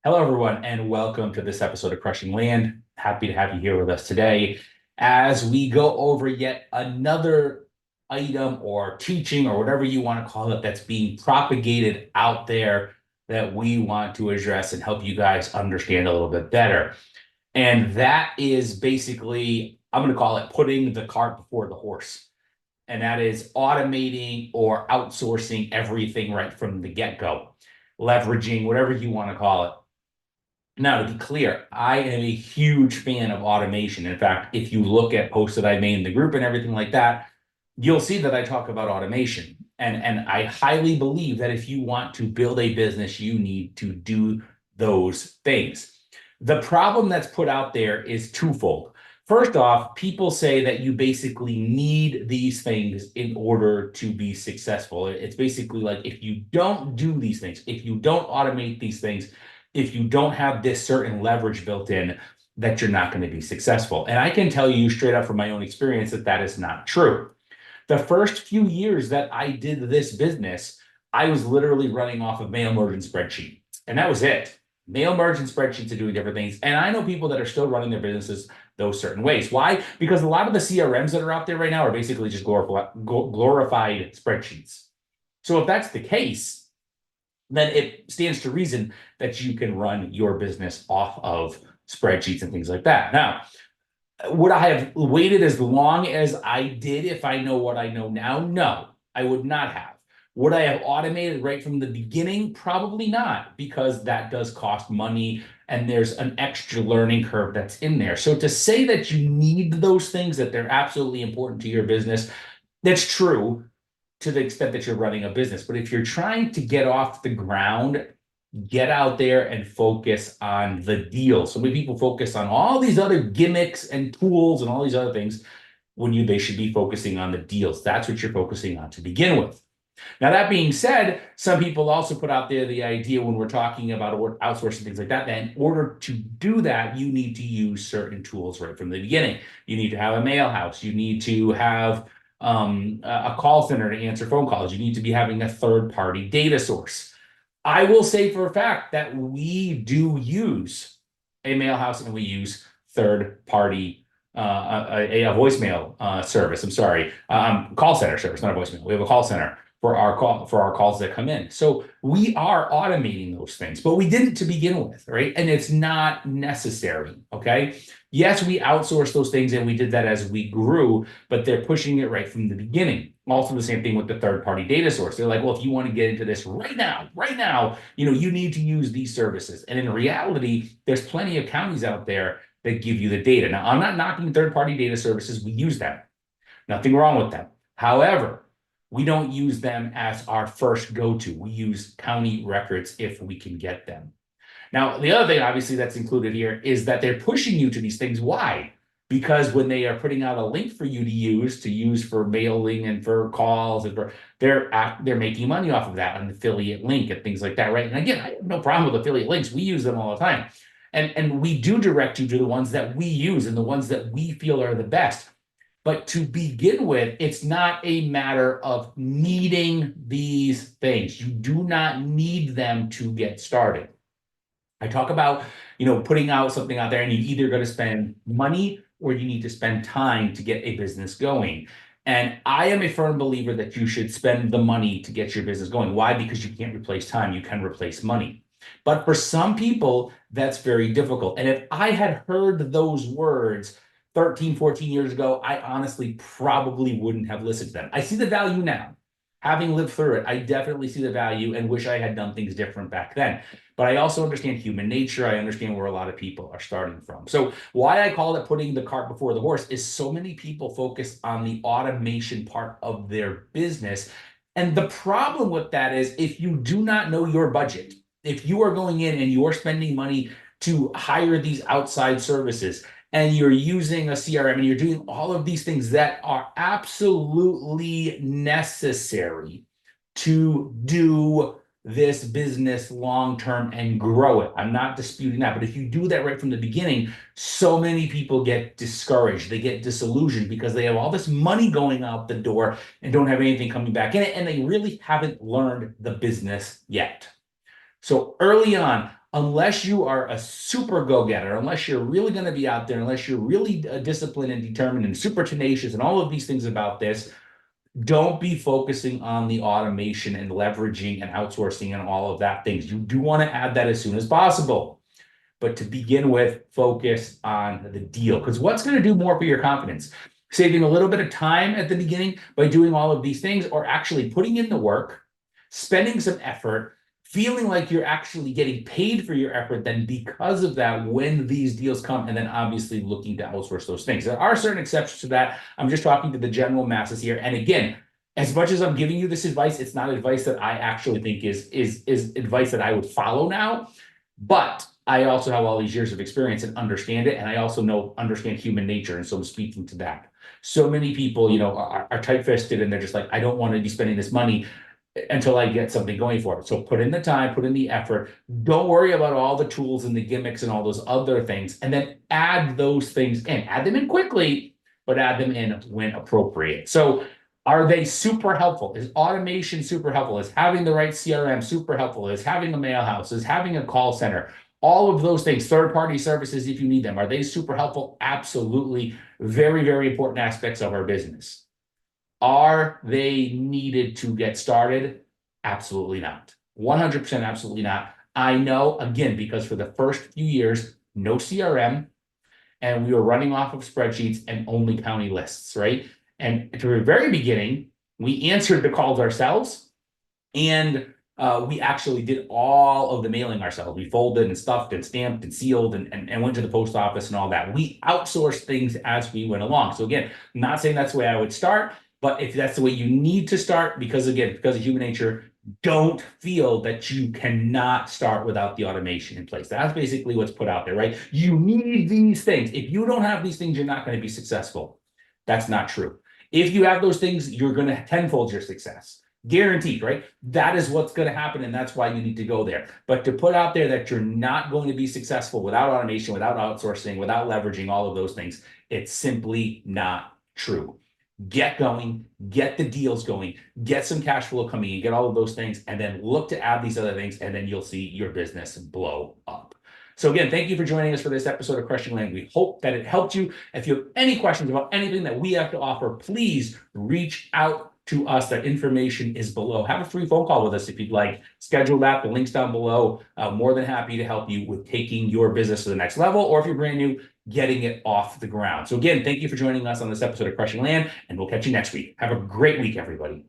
Hello, everyone, and welcome to this episode of Crushing Land. Happy to have you here with us today as we go over yet another item or teaching or whatever you want to call it that's being propagated out there that we want to address and help you guys understand a little bit better. And that is basically, I'm going to call it putting the cart before the horse. And that is automating or outsourcing everything right from the get-go, leveraging, whatever you want to call it. Now, to be clear, I am a huge fan of automation. In fact, if you look at posts that I made in the group and everything like that, you'll see that I talk about automation. And I highly believe that if you want to build a business, you need to do those things. The problem that's put out there is twofold. First off, people say that you basically need these things in order to be successful. It's basically like if you don't do these things, if you don't automate these things, if you don't have this certain leverage built in, that you're not going to be successful. And I can tell you straight up from my own experience that that is not true. The first few years that I did this business, I was literally running off of mail merge and spreadsheet. And that was it. Mail merge and spreadsheets are doing different things. And I know people that are still running their businesses those certain ways. Why? Because a lot of the CRMs that are out there right now are basically just glorified spreadsheets. So if that's the case, then it stands to reason that you can run your business off of spreadsheets and things like that. Now, would I have waited as long as I did if I know what I know now? No, I would not have. Would I have automated right from the beginning? Probably not, because that does cost money and there's an extra learning curve that's in there. So to say that you need those things, that they're absolutely important to your business, that's true to the extent that you're running a business. But if you're trying to get off the ground, get out there and focus on the deal. So many people focus on all these other gimmicks and tools and all these other things when they should be focusing on the deals. That's what you're focusing on to begin with. Now, that being said, some people also put out there the idea when we're talking about outsourcing things like that, that in order to do that, you need to use certain tools right from the beginning. You need to have a mail house. You need to have a call center to answer phone calls. You need to be having a third-party data source. I will say for a fact that we do use a mail house and we use third-party a voicemail service. I'm sorry, call center service, not a voicemail. We have a call center for our calls that come in. So we are automating those things, but we didn't to begin with, right? And it's not necessary. Okay. Yes, we outsource those things and we did that as we grew, but they're pushing it right from the beginning. Also, the same thing with the third-party data source. They're like, well, if you want to get into this right now, you need to use these services. And in reality, there's plenty of counties out there that give you the data. Now, I'm not knocking third-party data services. We use them. Nothing wrong with them. However, we don't use them as our first go-to. We use county records if we can get them. Now, the other thing, obviously, that's included here is that they're pushing you to these things. Why? Because when they are putting out a link for you to use for mailing and for calls, and they're making money off of that, an affiliate link and things like that, right? And again, I have no problem with affiliate links. We use them all the time. And we do direct you to the ones that we use and the ones that we feel are the best. But to begin with, it's not a matter of needing these things. You do not need them to get started. I talk about, putting out something out there and you either going to spend money or you need to spend time to get a business going. And I am a firm believer that you should spend the money to get your business going. Why? Because you can't replace time. You can replace money. But for some people, that's very difficult. And if I had heard those words 13, 14 years ago, I honestly probably wouldn't have listened to them. I see the value now. Having lived through it, I definitely see the value and wish I had done things different back then. But I also understand human nature. I understand where a lot of people are starting from. So why I call it putting the cart before the horse is so many people focus on the automation part of their business. And the problem with that is if you do not know your budget, if you are going in and you're spending money to hire these outside services, and you're using a CRM and you're doing all of these things that are absolutely necessary to do this business long-term and grow it. I'm not disputing that. But if you do that right from the beginning, so many people get discouraged. They get disillusioned because they have all this money going out the door and don't have anything coming back in it. And they really haven't learned the business yet. So early on, unless you are a super go-getter, unless you're really going to be out there, unless you're really disciplined and determined and super tenacious and all of these things about this, don't be focusing on the automation and leveraging and outsourcing and all of that things. You do want to add that as soon as possible. But to begin with, focus on the deal. Because what's going to do more for your confidence? Saving a little bit of time at the beginning by doing all of these things, or actually putting in the work, spending some effort, feeling like you're actually getting paid for your effort, then because of that, when these deals come, and then obviously looking to outsource those things. There are certain exceptions to that. I'm just talking to the general masses here. And again, as much as I'm giving you this advice, it's not advice that I actually think is advice that I would follow now. But I also have all these years of experience and understand it. And I also understand human nature. And so I'm speaking to that. So many people, are tight-fisted and they're just like, I don't want to be spending this money until I get something going for it. So put in the time, put in the effort. Don't worry about all the tools and the gimmicks and all those other things. And then add those things in. Add them in quickly, but add them in when appropriate. So are they super helpful? Is automation super helpful? Is having the right CRM super helpful? Is having a mail house? Is having a call center? All of those things, third-party services if you need them, are they super helpful? Absolutely. Very, very important aspects of our business. Are they needed to get started? Absolutely not. 100% absolutely not. I know, again, because for the first few years, no CRM, and we were running off of spreadsheets and only county lists, right? And to the very beginning, we answered the calls ourselves, and we actually did all of the mailing ourselves. We folded and stuffed and stamped and sealed and went to the post office and all that. We outsourced things as we went along. So again, I'm not saying that's the way I would start, but if that's the way you need to start, because of human nature, don't feel that you cannot start without the automation in place. That's basically what's put out there, right? You need these things. If you don't have these things, you're not going to be successful. That's not true. If you have those things, you're going to tenfold your success. Guaranteed, right? That is what's going to happen, and that's why you need to go there. But to put out there that you're not going to be successful without automation, without outsourcing, without leveraging all of those things, it's simply not true. Get going, get the deals going, get some cash flow coming in, get all of those things, and then look to add these other things, and then you'll see your business blow up. So again, thank you for joining us for this episode of Crushing Land. We hope that it helped you. If you have any questions about anything that we have to offer, please reach out to us. That information is below. Have a free phone call with us if you'd like. Schedule that. The link's down below. More than happy to help you with taking your business to the next level, or if you're brand new, getting it off the ground. So again, thank you for joining us on this episode of Crushing Land, and we'll catch you next week. Have a great week, everybody.